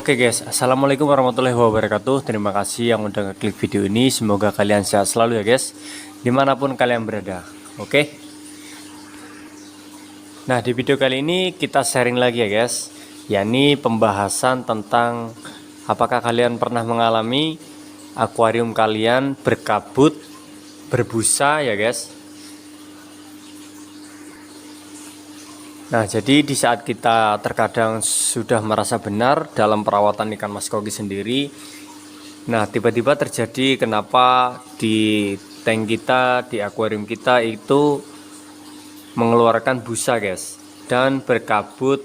Oke guys, assalamualaikum warahmatullahi wabarakatuh. Terima kasih yang udah ngeklik video ini. Semoga kalian sehat selalu ya guys, dimanapun kalian berada. Oke. Nah, di video kali ini kita sharing lagi ya guys, yakni pembahasan tentang apakah kalian pernah mengalami akuarium kalian berkabut, berbusa ya guys. Nah, jadi di saat kita terkadang sudah merasa benar dalam perawatan ikan mas koki sendiri, nah tiba-tiba terjadi kenapa di tank kita, di akuarium kita itu mengeluarkan busa guys, dan berkabut,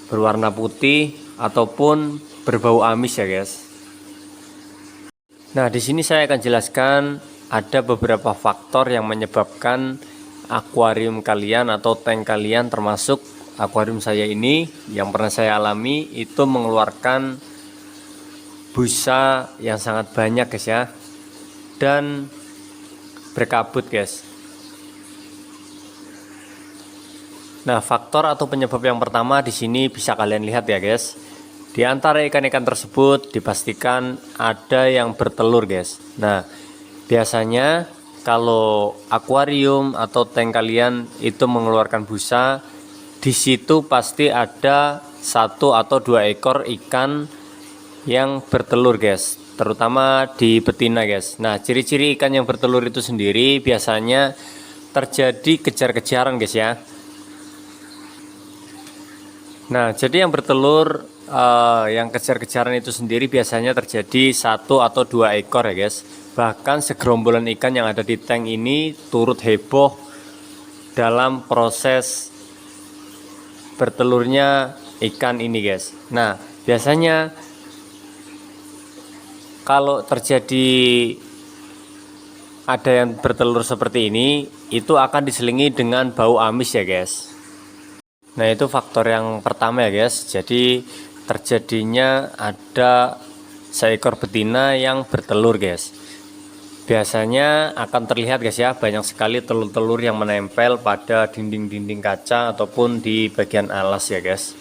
berwarna putih ataupun berbau amis ya guys. Nah, di sini saya akan jelaskan ada beberapa faktor yang menyebabkan akuarium kalian atau tank kalian, termasuk akuarium saya ini yang pernah saya alami, itu mengeluarkan busa yang sangat banyak guys ya, dan berkabut guys. Nah, faktor atau penyebab yang pertama di sini bisa kalian lihat ya guys. Di antara ikan-ikan tersebut dipastikan ada yang bertelur guys. Nah, biasanya kalau akuarium atau tank kalian itu mengeluarkan busa, di situ pasti ada 1 atau 2 ekor ikan yang bertelur guys, terutama di betina guys. Nah, ciri-ciri ikan yang bertelur itu sendiri biasanya terjadi kejar-kejaran guys ya. Nah, jadi yang bertelur yang kejar-kejaran itu sendiri biasanya terjadi 1 atau 2 ekor ya guys. Bahkan segerombolan ikan yang ada di tank ini turut heboh dalam proses bertelurnya ikan ini guys. Nah, biasanya kalau terjadi ada yang bertelur seperti ini, itu akan diselingi dengan bau amis ya guys. Nah, itu faktor yang pertama ya guys. Jadi terjadinya ada seekor betina yang bertelur guys. Biasanya akan terlihat guys ya, banyak sekali telur-telur yang menempel pada dinding-dinding kaca ataupun di bagian alas ya guys.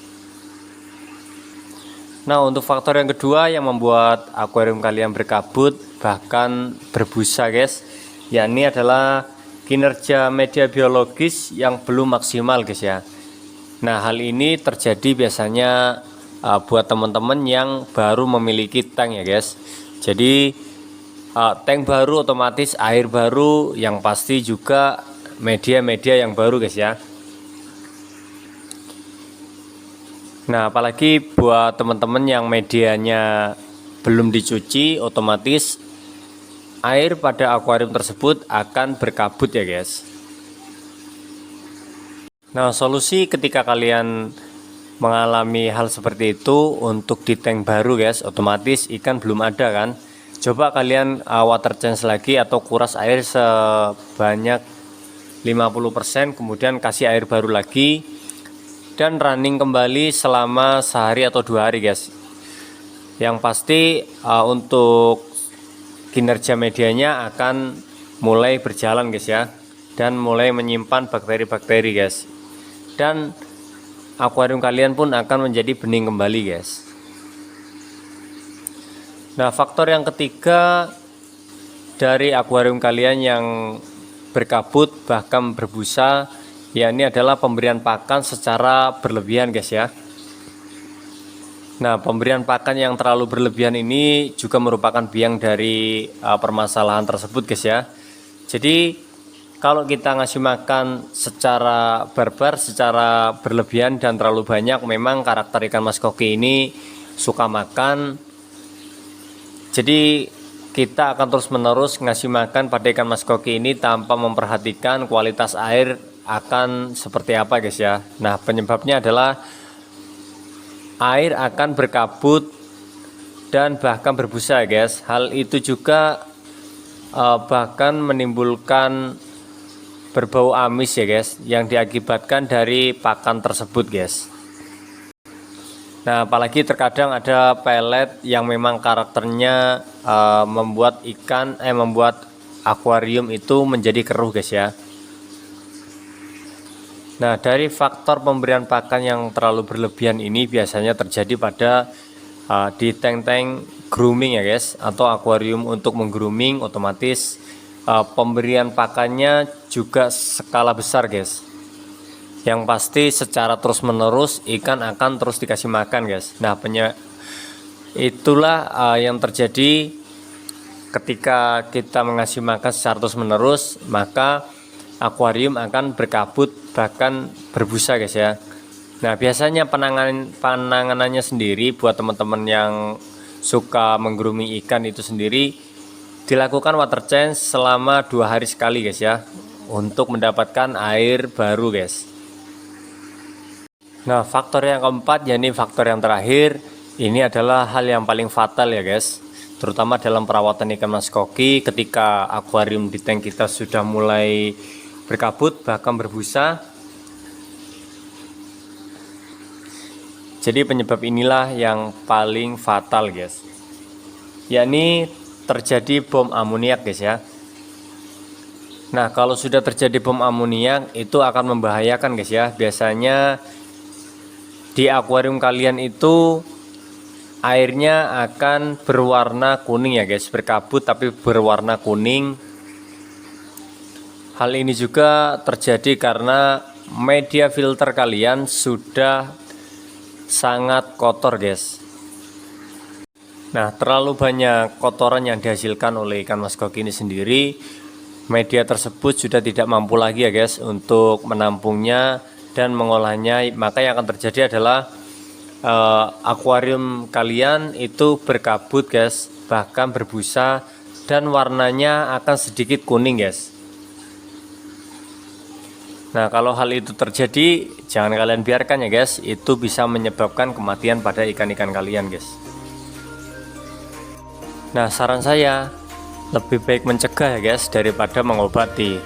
Nah, untuk faktor yang kedua yang membuat akuarium kalian berkabut bahkan berbusa guys, yakni adalah kinerja media biologis yang belum maksimal guys ya. Nah, hal ini terjadi biasanya buat teman-teman yang baru memiliki tank ya guys. Jadi tank baru otomatis air baru, yang pasti juga media-media yang baru guys ya. Nah, apalagi buat teman-teman yang medianya belum dicuci, otomatis air pada akuarium tersebut akan berkabut ya guys. Nah, solusi ketika kalian mengalami hal seperti itu untuk di tank baru guys, otomatis ikan belum ada kan. Coba kalian water change lagi atau kuras air sebanyak 50%, kemudian kasih air baru lagi dan running kembali selama sehari atau 2 hari guys. Yang pasti untuk kinerja medianya akan mulai berjalan guys ya, dan mulai menyimpan bakteri-bakteri guys, dan akuarium kalian pun akan menjadi bening kembali guys. Nah, faktor yang ketiga dari akuarium kalian yang berkabut bahkan berbusa, yakni adalah pemberian pakan secara berlebihan guys ya. Nah, pemberian pakan yang terlalu berlebihan ini juga merupakan biang dari permasalahan tersebut guys ya. Jadi kalau kita ngasih makan secara barbar, secara berlebihan dan terlalu banyak, memang karakter ikan mas koki ini suka makan. Jadi kita akan terus-menerus ngasih makan pada ikan mas koki ini tanpa memperhatikan kualitas air akan seperti apa guys ya. Nah, penyebabnya adalah air akan berkabut dan bahkan berbusa guys. Hal itu juga bahkan menimbulkan berbau amis ya guys, yang diakibatkan dari pakan tersebut guys. Nah, apalagi terkadang ada pelet yang memang karakternya membuat akuarium itu menjadi keruh guys ya. Nah, dari faktor pemberian pakan yang terlalu berlebihan ini biasanya terjadi pada di tank-tank grooming ya guys, atau akuarium untuk menggrooming, otomatis pemberian pakannya juga skala besar guys. Yang pasti secara terus menerus ikan akan terus dikasih makan guys. Nah, itulah yang terjadi ketika kita mengasih makan secara terus menerus, maka akuarium akan berkabut bahkan berbusa guys ya. Nah, biasanya penanganannya sendiri buat teman-teman yang suka menggrooming ikan itu sendiri dilakukan water change selama 2 hari sekali guys ya, untuk mendapatkan air baru guys. Nah, faktor yang keempat, yakni faktor yang terakhir, ini adalah hal yang paling fatal ya guys, terutama dalam perawatan ikan mas koki. Ketika akuarium di tank kita sudah mulai berkabut bahkan berbusa, jadi penyebab inilah yang paling fatal guys, yakni terjadi bom amoniak guys ya. Nah, kalau sudah terjadi bom amoniak itu akan membahayakan guys ya. Biasanya di akuarium kalian itu airnya akan berwarna kuning ya guys, berkabut tapi berwarna kuning. Hal ini juga terjadi karena media filter kalian sudah sangat kotor guys. Nah, terlalu banyak kotoran yang dihasilkan oleh ikan mas koki ini sendiri, media tersebut sudah tidak mampu lagi ya guys untuk menampungnya dan mengolahnya. Maka yang akan terjadi adalah akuarium kalian itu berkabut guys, bahkan berbusa, dan warnanya akan sedikit kuning guys. Nah, kalau hal itu terjadi, jangan kalian biarkan ya guys, itu bisa menyebabkan kematian pada ikan-ikan kalian guys. Nah, saran saya lebih baik mencegah ya guys daripada mengobati.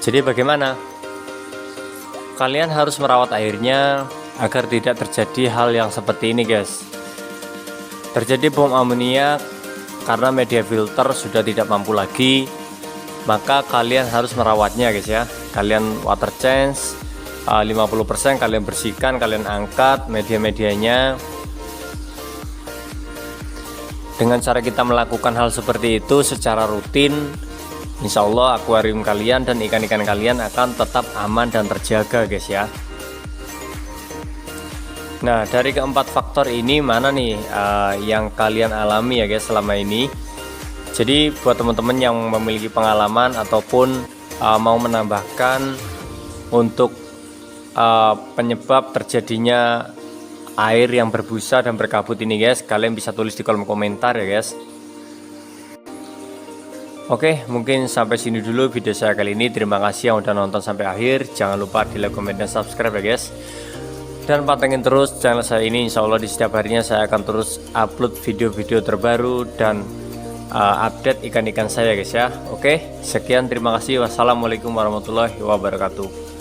Jadi bagaimana? Kalian harus merawat airnya agar tidak terjadi hal yang seperti ini guys. Terjadi bom amoniak karena media filter sudah tidak mampu lagi, maka kalian harus merawatnya guys ya. Kalian water change 50%, kalian bersihkan, kalian angkat media-medianya. Dengan cara kita melakukan hal seperti itu secara rutin, insya Allah akuarium kalian dan ikan-ikan kalian akan tetap aman dan terjaga guys ya. Nah, dari keempat faktor ini mana nih yang kalian alami ya guys selama ini? Jadi buat teman-teman yang memiliki pengalaman ataupun mau menambahkan untuk penyebab terjadinya air yang berbusa dan berkabut ini guys, kalian bisa tulis di kolom komentar ya guys. Oke, mungkin sampai sini dulu video saya kali ini. Terima kasih yang udah nonton sampai akhir. Jangan lupa di like, komen, dan subscribe ya guys. Dan pantengin terus channel saya ini, insya Allah di setiap harinya saya akan terus upload video-video terbaru dan update ikan-ikan saya guys ya. Oke, sekian, terima kasih. Wassalamualaikum warahmatullahi wabarakatuh.